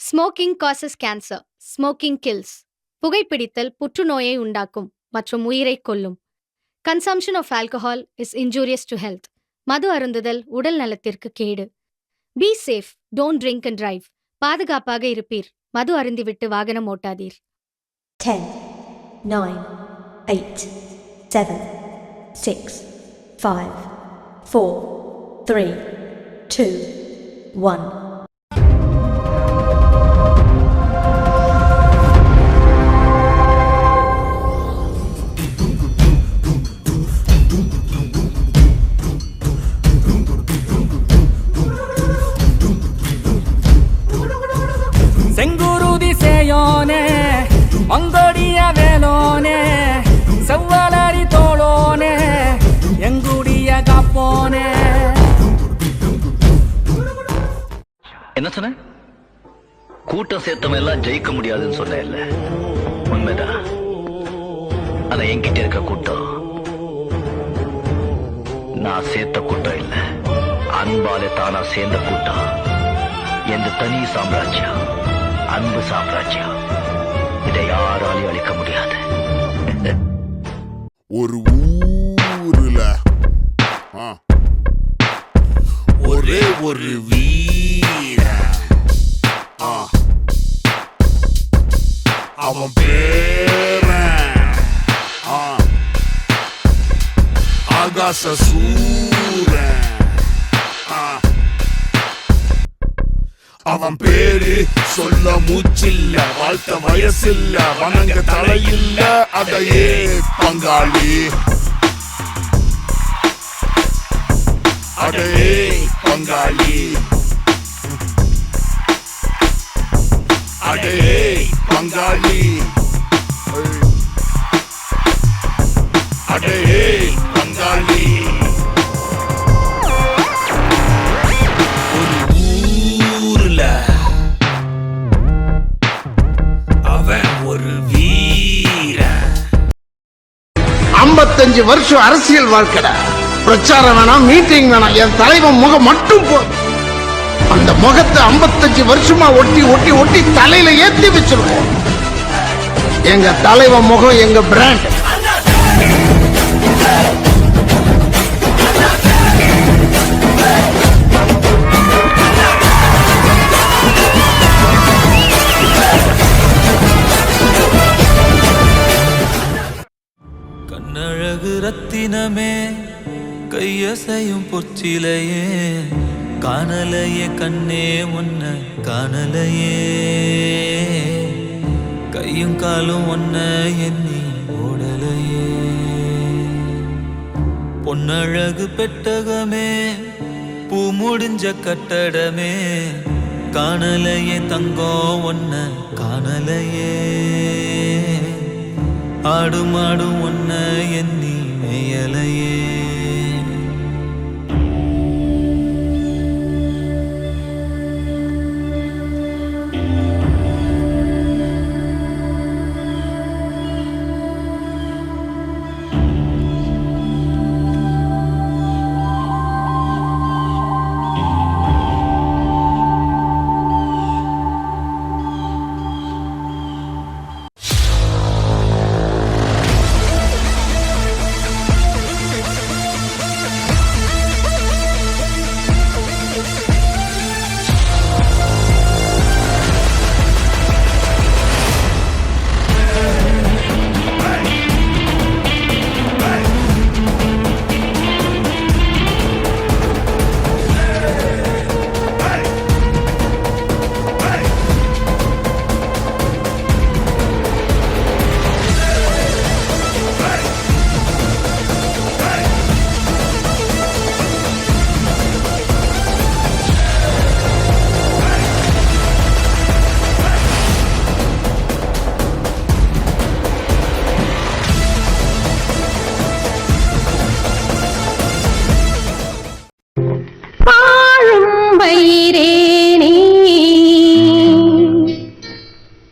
Smoking causes cancer. Smoking kills. புகைப்பிடித்தல் புற்றுநோயை உண்டாக்கும் மற்றும் உயிரை கொல்லும். Consumption of alcohol is injurious to health. மது அருந்துதல் உடல் நலத்திற்கு கேடு. Be safe, don't drink and drive. பாதுகாப்பாக இருப்பீர். மது அருந்திவிட்டு வாகனம் ஓட்டாதீர். 10, 9, 8, 7, 6, 5, 4, 3, 2, 1. செங்குருதி சேயோனே மங்கோடிய வேலோனே செவ்வலரி தோளோனே எங்குடிய காப்போனே. என்ன சொன்ன? கூட்டம் சேர்த்தவன் எல்லாம் ஜெயிக்க முடியாதுன்னு சொன்ன இல்ல? உண்மைதான். ஆனா என்கிட்ட இருக்க கூட்டம் நான் சேர்த்த கூட்டம் இல்ல, அன்பாலே தானா சேர்ந்த கூட்டம். எந்த தனி சாம்ராஜ்யம், அன்பு சாம்ராஜ்யம். இதை யாராலையும் அழிக்க முடியாது. ஒரு ஊருல ஒரே ஒரு வீர, அவன் பேரன் ஆகாச சூரன். அவன் பேரு சொல்ல மூச்சில்ல, வாழ்த்த வயசில்ல, வணங்க தலையில்ல. அதையே பங்காளி, அடையே பங்காளி, அடையே பங்காளி, அடையே பங்காளி. அவன் ஒரு வீரன். 55 வருஷம் அரசியல் வாழ்க்கை. பிரச்சாரம் வேணாம், மீட்டிங் வேணாம், என் தலைவன் முகம் மட்டும் போதும். அந்த முகத்தை 55 வருஷமா ஒட்டி ஒட்டி ஒட்டி தலையில ஏத்தி வச்சிருக்கோம். எங்க தலைவன் முகம் எங்க பிராண்ட். கண்ணழகு ரத்தினமே, கையசையும் பொற்சிலையே, காணலையே கண்ணே ஒன்ன காணலையே, கையும் காலும் ஒன்ன எண்ணி ஓடலையே. பொன்னழகு பெட்டகமே, பூ முடிஞ்ச கட்டடமே, காணலையே தங்கம் ஒன்ன காணலையே, ஆடும் ஆடும் ஒன்ன எண்ணி மேயலையே.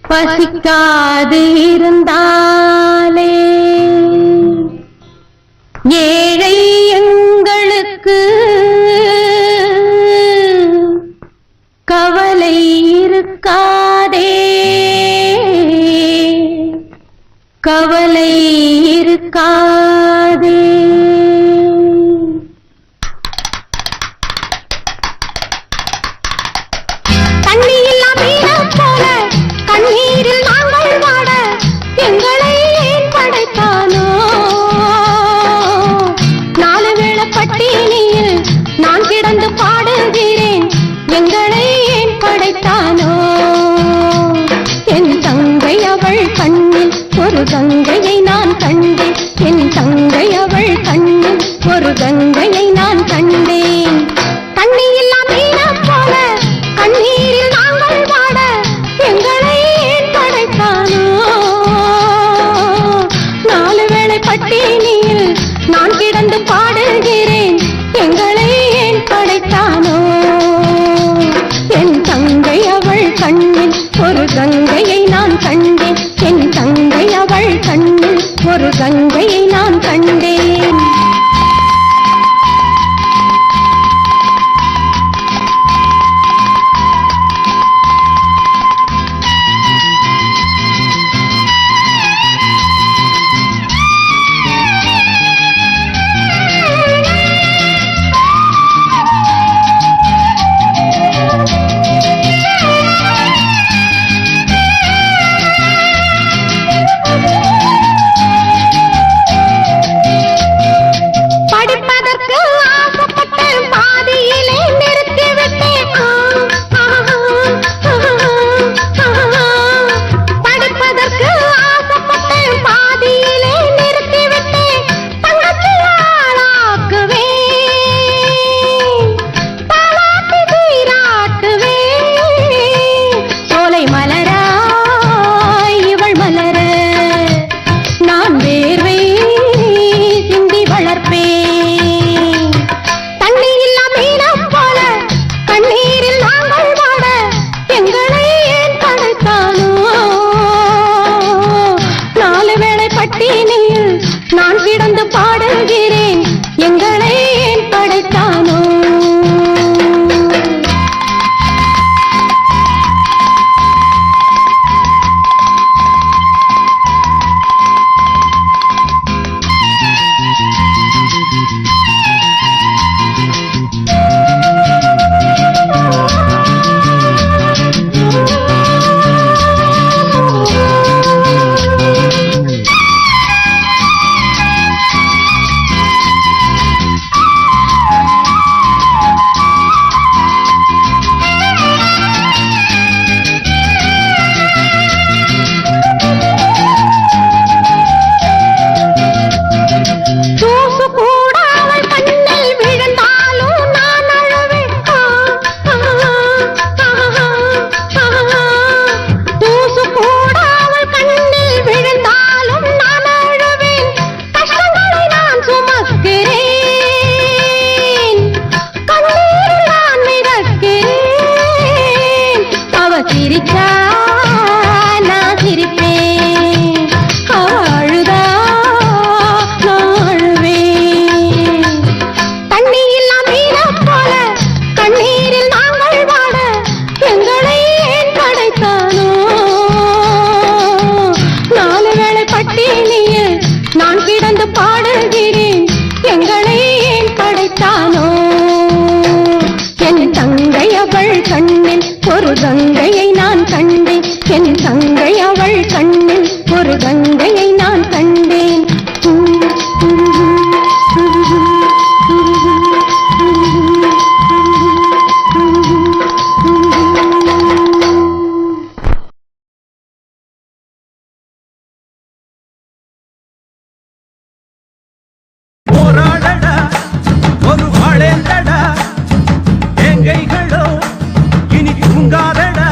பசிக்காது இருந்தாலே ஏழை எங்களுக்கு கவலை இருக்கு. இருக்காதே, கவலை இருக்காதே. தண்ணியில்லா மீனைப் போல கண்ணீரில் நாங்கள் வாட எங்களை ஏன் படைத்தானோ? 4 வேளை பட்டினியில் நான் கிடந்து பாடுகிறேன், எங்களை ஏன் படைத்தானோ? என் தங்கை அவள் கண்ணில் ஒரு கங்கையை நான் கண்டேன், என் தங்கை அவள் கண்ணில் ஒரு கங்கையை நான் கண்டேன். தண்ணியில்லா மீனைப் போல கண்ணீரில் நாங்கள் வாட எங்களை ஏன் படைத்தானோ? 4 வேளை பட்டினியில் நான் கிடந்து பாடுகிறேன், எங்களை ஏன் படைத்தானோ? என் தங்கை அவள் கண்ணில் ஒரு கங்கையை நான் கண்டேன், என் தங்கை அவள் கண்ணில் ஒரு கங்கையை நான் கண்டேன். படிப்பதற்கு ஆசைப்பட்டு பாதியிலே நிறுத்திவிட்டேன். படிப்பதற்கு ஆசைப்பட்டு பாதியிலே நிறுத்திவிட்டேன். தங்கச்சி ஆளாக்குவேன், தாலாட்டு சீராட்டுவேன். சோலை மலராய் இவள் மலர நான் வேர்வை சிந்தி வளர்ப்பேன். தண்ணியில்லா மீனைப் போல கண்ணீரில் நாங்கள் வாட எங்களை ஏன் படைத்தானோ? 4 வேளை பட்டினியில் நான் கிடந்து பாடுகிறேன், எங்களை ஏன் படைத்தானோ? தூசு கூட அவள் கண்ணில் விழுந்தாலும் நான் அழுவேன். தூசு கூட அவள் கண்ணில் விழுந்தாலும் நான் அழுவேன். கஷ்டங்களை நான் சுமக்கிறேன், கண்ணீரில் நான் மிதக்கிறேன். அவ சிரிச்சா நான் சிரிப்பேன், அவ அழுதா நான் அழுவேன். தண்ணியில்லா மீனைப் போல கண்ணீரில் நாங்கள் வாட எங்களை ஏன் படைத்தானோ? 4 வேளை பட்டினியில் நான் கிடந்து பாடுகிறேன், எங்களை ஏன் படைத்தானோ? என் தங்கை அவள் கண்ணில் ஒரு கங்கையை நான் கண்டேன், என் தங்கை அவள் கண்ணில் ஒரு கங்கையை நான் கண்டேன். போராடடா ஒரு வாழேந்தடா, எங்கைகளோ இனி தூங்காதடா.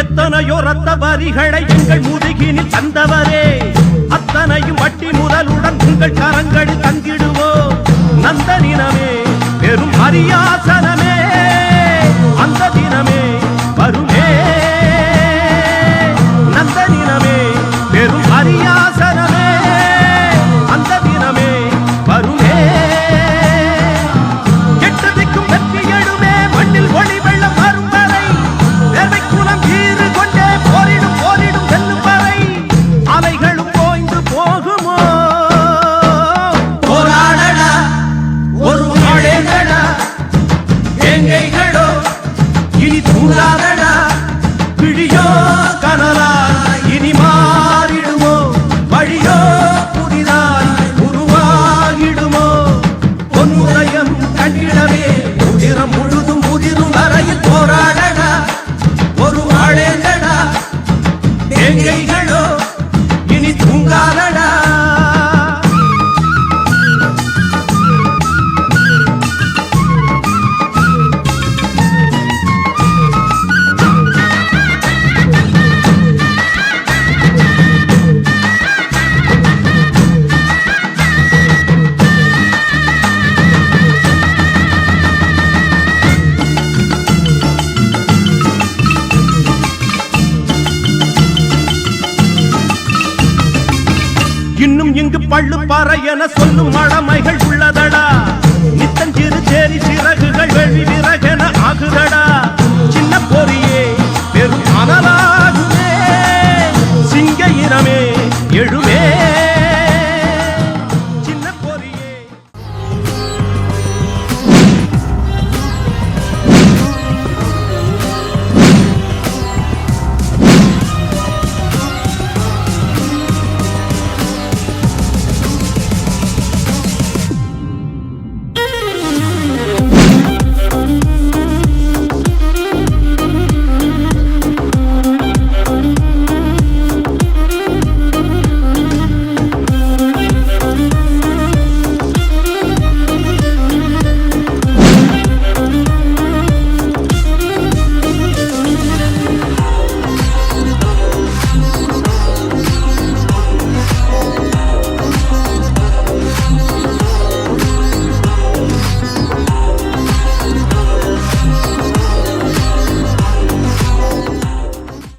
எத்தனையோ ரத்த வரிகளை எங்கள் முதுகினில் தந்தவரே, அத்தனையும் வட்டி முதலுடன் உங்கள் கரங்களில் தங்கிடுவோம். நந்த தினமே பெரும் அரியாசனமே, அந்த தினமே வருமே. நந்த தினமே பெரும் அரியாசனமே, அந்த தினமே வருமே. கெட்டதுக்கும் வெற்றி எழுமே, மண்ணில் ஒளி வெள்ளம் வரும் வரை, வேர்வை குலம் ஈறு கொண்டே போரிடும் போரிடும் வெல்லும் வரை, அலைகளும் ஓய்ந்து போகுமோ. போராடடா ஒரு நாளேடா, எங்கைகளோ இனி தூங்காதடா, விழியோ கனலா இனி மாறிடுமோ, வழியோ புதிதாய் உருவாகிடுமோ. பொன்முதயம் கண்டிடவே உதிரம் முழுதும் முதிரும் வரையில் போராடடா ஒரு நாளேடா, எங்கைகளோ இனி தூங்காதடா. இன்னும் இங்கு பள்ளு பாறை என சொல்லும் மழமைகள் உள்ளதடா, நித்தஞ்சிறு சேரி சிறகுகள் வெள்ளி விறகென ஆகுதடா.